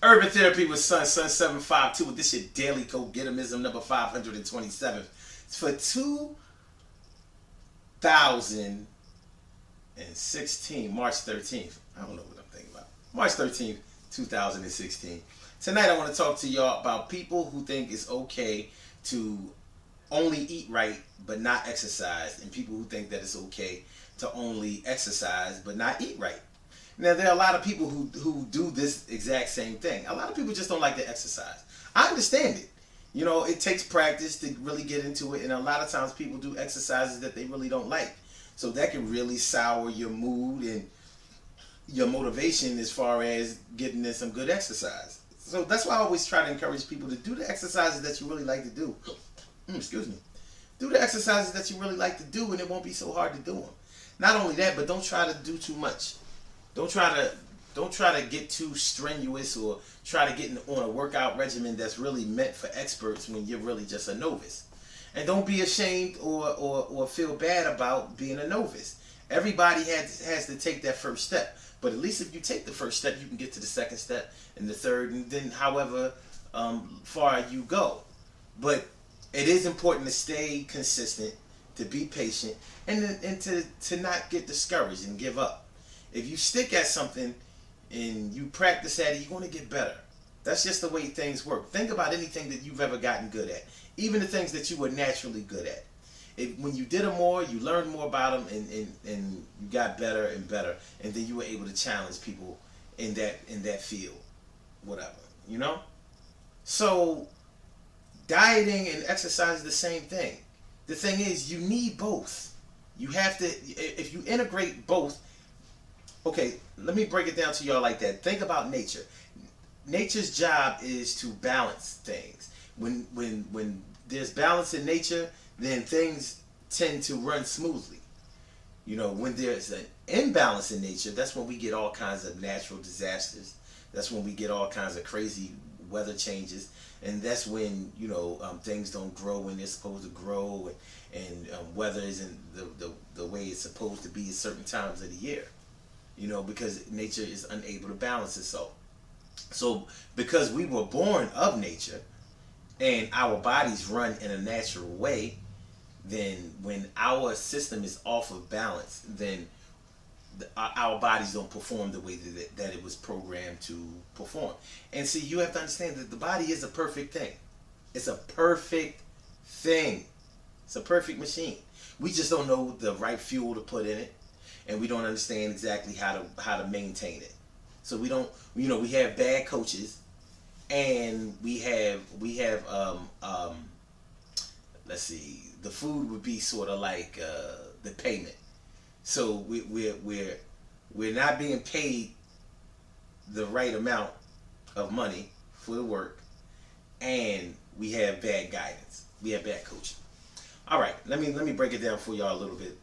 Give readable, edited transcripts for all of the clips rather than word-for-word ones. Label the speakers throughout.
Speaker 1: Urban Therapy with Sun 752. This your daily go-getterism number 527. It's for 2016, March 13th. I don't know what I'm thinking about. March 13th, 2016. Tonight I want to talk to y'all about people who think it's okay to only eat right but not exercise, and people who think that it's okay to only exercise but not eat right. Now, there are a lot of people who do this exact same thing. A lot of people just don't like to exercise. I understand it. You know, it takes practice to really get into it, and a lot of times people do exercises that they really don't like. So that can really sour your mood and your motivation as far as getting in some good exercise. So that's why I always try to encourage people to do the exercises that you really like to do. Excuse me. Do the exercises that you really like to do, and it won't be so hard to do them. Not only that, but don't try to do too much. Don't try to get too strenuous or try to get on a workout regimen that's really meant for experts when you're really just a novice. And don't be ashamed or feel bad about being a novice. Everybody has to take that first step. But at least if you take the first step, you can get to the second step and the third, and then however far you go. But it is important to stay consistent, to be patient, and to not get discouraged and give up. If you stick at something and you practice at it, you're going to get better. That's just the way things work. Think about anything that you've ever gotten good at, even the things that you were naturally good at. When you did them more, you learned more about them, and you got better and better, and then you were able to challenge people in that field, whatever, you know. So dieting and exercise is the same thing. The thing is, you need both. You have to, if you integrate both. Okay, let me break it down to y'all like that. Think about nature. Nature's job is to balance things. When there's balance in nature, then things tend to run smoothly. You know, when there's an imbalance in nature, that's when we get all kinds of natural disasters. That's when we get all kinds of crazy weather changes, and that's when, you know, things don't grow when they're supposed to grow, and weather isn't the way it's supposed to be at certain times of the year. You know, because nature is unable to balance itself. So because we were born of nature and our bodies run in a natural way, then when our system is off of balance, then our bodies don't perform the way that it was programmed to perform. And see, you have to understand that the body is a perfect thing. It's a perfect thing. It's a perfect machine. We just don't know the right fuel to put in it, and we don't understand exactly how to maintain it. So we don't, you know, we have bad coaches, and we have let's see, the food would be sort of like the payment. So we're not being paid the right amount of money for the work, and we have bad guidance. We have bad coaching. All right, let me break it down for y'all a little bit.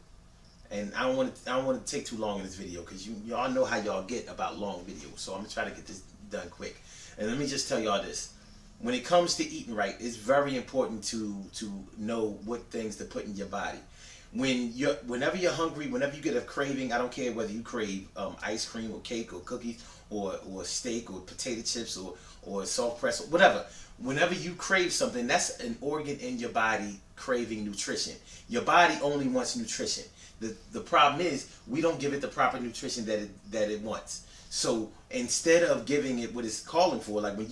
Speaker 1: And I don't want to take too long in this video, because y'all know how y'all get about long videos. So I'm gonna try to get this done quick. And let me just tell y'all this: when it comes to eating right, it's very important to know what things to put in your body. Whenever you're hungry, whenever you get a craving, I don't care whether you crave ice cream or cake or cookies or steak or potato chips or soft press or whatever. Whenever you crave something, that's an organ in your body craving nutrition. Your body only wants nutrition. The problem is we don't give it the proper nutrition that it wants. So instead of giving it what it's calling for, like when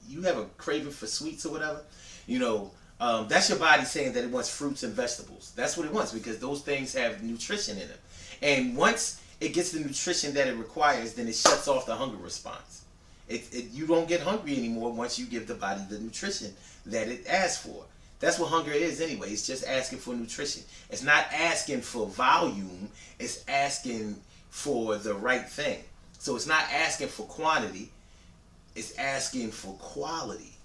Speaker 1: you have a craving for sweets or whatever, you know, that's your body saying that it wants fruits and vegetables. That's what it wants, because those things have nutrition in them. And once it gets the nutrition that it requires, then it shuts off the hunger response. You don't get hungry anymore once you give the body the nutrition that it asks for. That's what hunger is anyway. It's just asking for nutrition. It's not asking for volume. It's asking for the right thing. So it's not asking for quantity. It's asking for quality.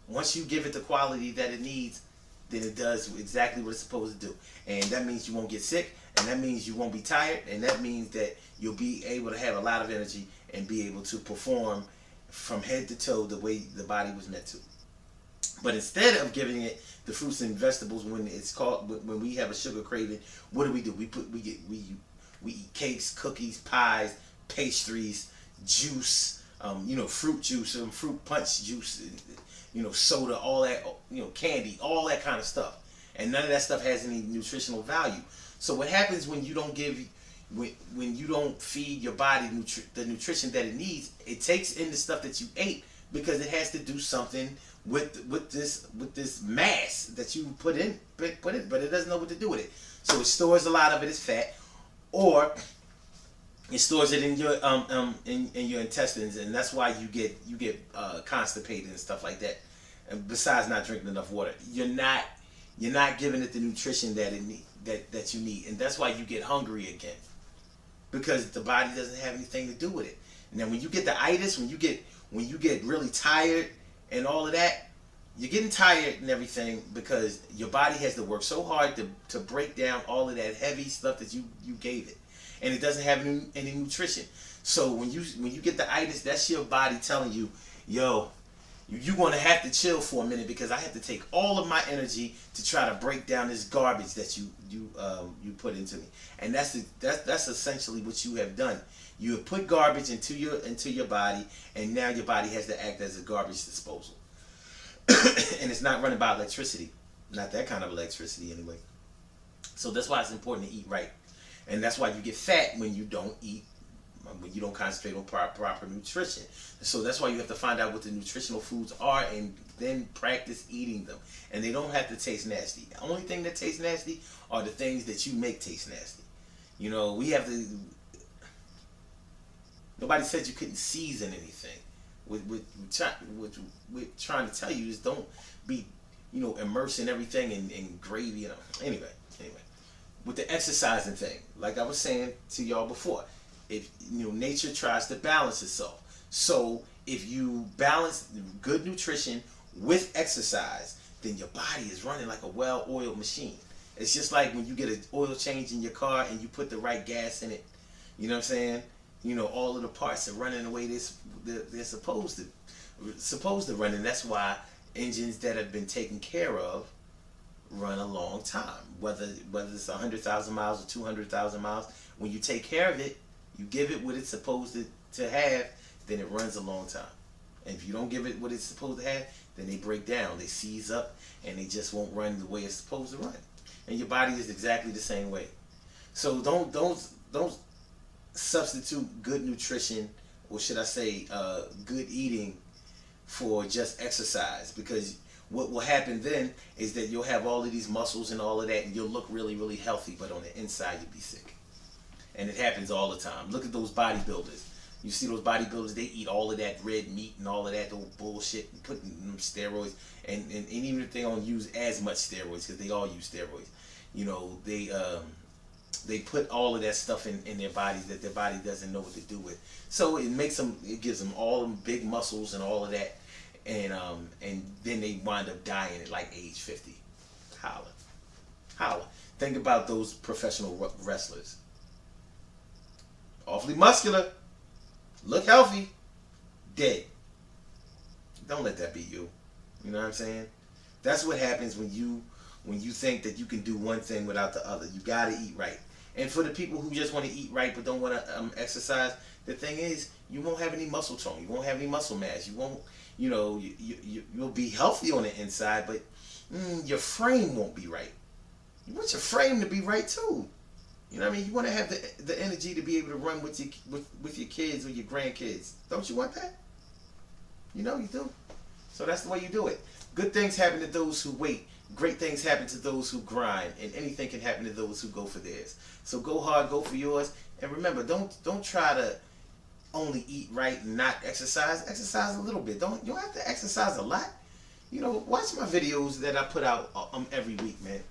Speaker 1: Once you give it the quality that it needs, then it does exactly what it's supposed to do. And that means you won't get sick, and that means you won't be tired, and that means that you'll be able to have a lot of energy and be able to perform from head to toe the way the body was meant to. But instead of giving it the fruits and vegetables when we have a sugar craving, what do? We eat cakes, cookies, pies, pastries, juice, fruit juice and fruit punch juice, soda, all that, candy, all that kind of stuff. And none of that stuff has any nutritional value. So what happens when you don't when you don't feed your body the nutrition that it needs? It takes in the stuff that you ate because it has to do something with this mass that you put in, but it doesn't know what to do with it. So it stores a lot of it as fat, or it stores it in your in your intestines, and that's why you get constipated and stuff like that. And besides not drinking enough water, you're not giving it the nutrition that it that you need, and that's why you get hungry again, because the body doesn't have anything to do with it. Now, when you get the itis, when you get really tired and all of that, you're getting tired and everything because your body has to work so hard to break down all of that heavy stuff that you gave it, and it doesn't have any nutrition. So when you get the itis, that's your body telling you, yo, you're going to have to chill for a minute because I have to take all of my energy to try to break down this garbage that you put into me. And that's essentially what you have done. You have put garbage into your body, and now your body has to act as a garbage disposal. And it's not running by electricity, not that kind of electricity anyway. So that's why it's important to eat right, and that's why you get fat when you don't eat. When you don't concentrate on proper nutrition. So that's why you have to find out what the nutritional foods are and then practice eating them. And they don't have to taste nasty. The only thing that tastes nasty are the things that you make taste nasty. We have to... Nobody said you couldn't season anything. What we're trying to tell you is don't be, immersing everything in gravy. Anyway. With the exercising thing, like I was saying to y'all before, if nature tries to balance itself. So if you balance good nutrition with exercise, then your body is running like a well-oiled machine. It's just like when you get an oil change in your car and you put the right gas in it. You know what I'm saying? All of the parts are running the way they're supposed to run, and that's why engines that have been taken care of run a long time. Whether it's 100,000 miles or 200,000 miles, when you take care of it, you give it what it's supposed to have, then it runs a long time. And if you don't give it what it's supposed to have, then they break down, they seize up, and they just won't run the way it's supposed to run. And your body is exactly the same way. So don't substitute good nutrition, or should I say good eating, for just exercise, because what will happen then is that you'll have all of these muscles and all of that, and you'll look really, really healthy, but on the inside you'll be sick. And it happens all the time. Look at those bodybuilders. You see those bodybuilders, they eat all of that red meat and all of that old bullshit and putting them steroids. And even if they don't use as much steroids, because they all use steroids, they put all of that stuff in their bodies that their body doesn't know what to do with. So it gives them all them big muscles and all of that. And then they wind up dying at like age 50. Holla. Think about those professional wrestlers. Awfully muscular, look healthy, dead. Don't let that be you. You know what I'm saying? That's what happens when you think that you can do one thing without the other. You gotta eat right. And for the people who just want to eat right but don't want to exercise, the thing is, you won't have any muscle tone. You won't have any muscle mass. You won't, you'll be healthy on the inside, but your frame won't be right. You want your frame to be right too. You know what I mean? You want to have the energy to be able to run with your kids or your grandkids. Don't you want that? You do. So that's the way you do it. Good things happen to those who wait. Great things happen to those who grind. And anything can happen to those who go for theirs. So go hard, go for yours. And remember, don't try to only eat right and not exercise. Exercise a little bit. You don't have to exercise a lot. Watch my videos that I put out every week, man.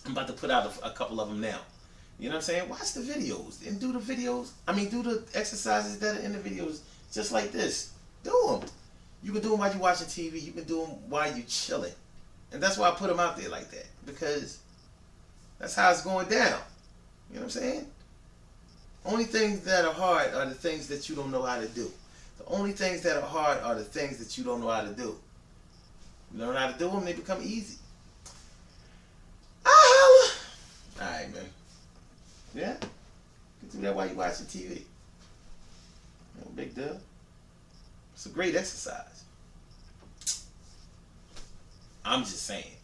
Speaker 1: I'm about to put out a couple of them now. You know what I'm saying? Watch the videos and do the videos. Do the exercises that are in the videos just like this. Do them. You can do them while you're watching TV. You can do them while you're chilling. And that's why I put them out there like that. Because that's how it's going down. You know what I'm saying? Only things that are hard are the things that you don't know how to do. The only things that are hard are the things that you don't know how to do. You learn how to do them, they become easy. Alright, man. Yeah? You can do that while you're watching TV. No big deal. It's a great exercise. I'm just saying.